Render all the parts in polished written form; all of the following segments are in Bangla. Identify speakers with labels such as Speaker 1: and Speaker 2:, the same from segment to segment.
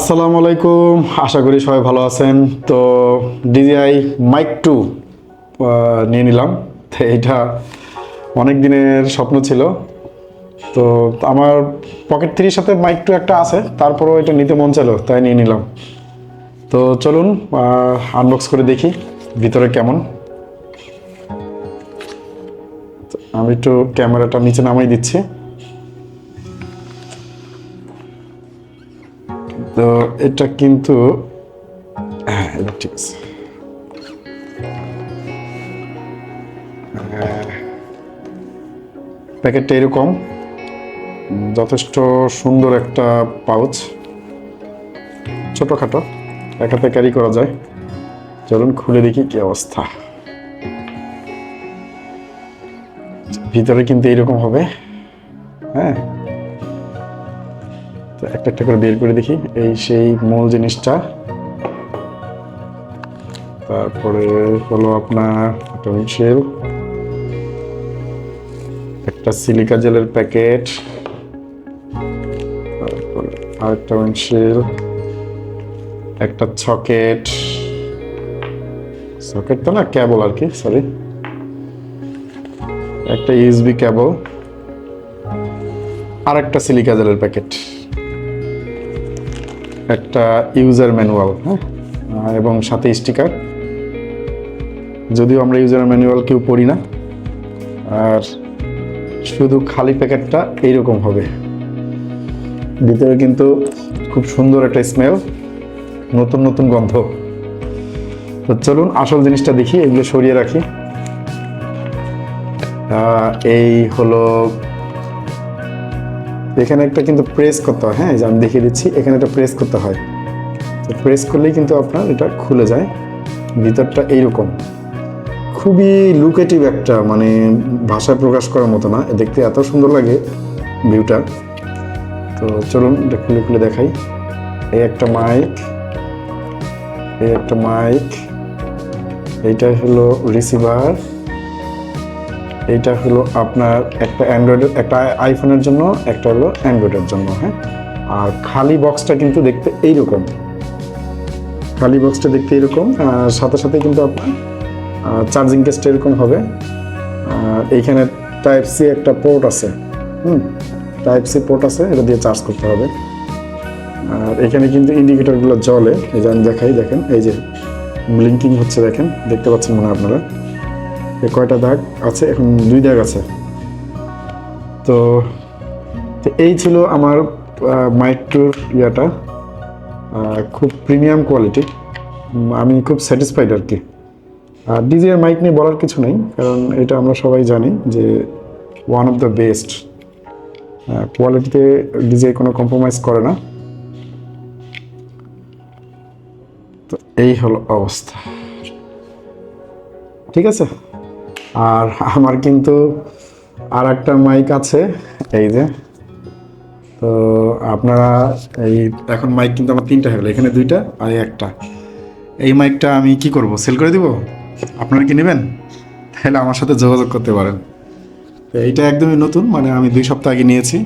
Speaker 1: আসসালামু আলাইকুম, আশা করি সবাই ভালো আছেন। তো ডিজিআই মাইক 2 নিয়ে নিলাম। তো এইটা অনেক দিনের স্বপ্ন ছিল। তো আমার পকেট 3 সাথে মাইক 2 একটা আছে, তারপরও এটা নিতে মন চাইলো, তাই নিয়ে নিলাম। তো চলুন আনবক্স করে দেখি ভিতরে কেমন। আমি একটু ক্যামেরাটা নিচে নামাই দিচ্ছি। তো এটা কিন্তু এটা ঠিক আছে। প্যাকেটটা এরকম, যথেষ্ট সুন্দর একটা পাউচ, ছোটখাটো, এক হাতে ক্যারি করা যায়। চলুন খুলে দেখি কি অবস্থা। ভিতরে কিন্তু এইরকম হবে। হ্যাঁ, তো একটা একটা করে বের করে দেখি। এই সেই মূল জিনিসটা। তারপরে হলো আপনার একটা উইন্ডশিল্ড, একটা সিলিকা জেলের প্যাকেট, তারপরে আরেকটা উইন্ডশিল্ড, একটা সকেট তো না, কেবল আর কি, সরি, একটা ইউএসবি কেবল, আর একটা সিলিকা জেলের প্যাকেট, একটা ইউজার ম্যানুয়াল, হ্যাঁ, এবং সাথে স্টিকার। যদিও আমরা ইউজার ম্যানুয়াল কেউ পড়ি না। আর শুধু খালি প্যাকেটটা এইরকম হবে। ভিতরে কিন্তু খুব সুন্দর একটা স্মেল, নতুন নতুন গন্ধ। তো চলুন আসল জিনিসটা দেখি, এগুলো সরিয়ে রাখি। এই হলো, এখানে একটা কিন্তু প্রেস করতে হয়। হ্যাঁ, আমি দেখিয়ে দিচ্ছি, এখানে একটা প্রেস করতে হয়। তো প্রেস করলেই কিন্তু আপনার এটা খুলে যায়। ভিতরটা এইরকম, খুবই লুকেটিভ একটা, মানে ভাষায় প্রকাশ করার মতো না, দেখতে এত সুন্দর লাগে ভিউটা। তো চলুন এটা খুলে খুলে দেখাই। এই একটা মাইক, এইটা হলো রিসিভার, এইটা হলো আপনার একটা অ্যান্ড্রয়েডের, একটা আইফোনের জন্য, একটা হলো অ্যান্ড্রয়েডের জন্য। হ্যাঁ, আর খালি বক্সটা কিন্তু দেখতে এইরকম, আর সাথে সাথে কিন্তু আপনার চার্জিং কেসটা এরকম হবে। এইখানে টাইপ সি একটা পোর্ট আছে, এটা দিয়ে চার্জ করতে হবে। আর এখানে কিন্তু ইন্ডিকেটরগুলো জ্বলে, এই যে আমি দেখাই, দেখেন এই যে ব্লিঙ্কিং হচ্ছে, দেখতে পাচ্ছেন মনে হয় আপনারা। কয়টা দাগ আছে? এখন 2 দাগ আছে। তো এই ছিল আমার মাইক 2-র ইয়াটা, খুব প্রিমিয়াম কোয়ালিটি। আমি খুব স্যাটিসফাইড আর কি। আর ডিজিআই মাইক নিয়ে বলার কিছু নেই, কারণ এটা আমরা সবাই জানি যে ওয়ান অফ দ্য বেস্ট। কোয়ালিটিতে ডিজিআই কোনো কম্প্রোমাইজ করে না। তো এই হলো অবস্থা, ঠিক আছে। আর আমার কিন্তু আর একটা মাইক আছে, এই যে। তো আপনারা এই এখন মাইক কিন্তু আমার 3টা হয়ে গেল, এখানে 2টা আর একটা। এই মাইকটা আমি কি করব, সেল করে দিব? আপনারা কি নেবেন? তাহলে আমার সাথে যোগাযোগ করতে পারেন। তো এইটা একদমই নতুন, মানে আমি 2 সপ্তাহ আগে নিয়েছি।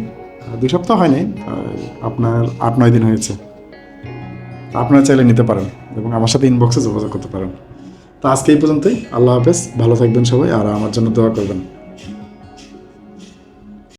Speaker 1: 2 সপ্তাহ হয়নি, আপনার 8-9 দিন হয়েছে। আপনারা চাইলে নিতে পারেন এবং আমার সাথে ইনবক্সে যোগাযোগ করতে পারেন। তো আজকে এই পর্যন্তই। আল্লাহ হাফেজ, ভালো থাকবেন সবাই, আর আমার জন্য দোয়া করবেন।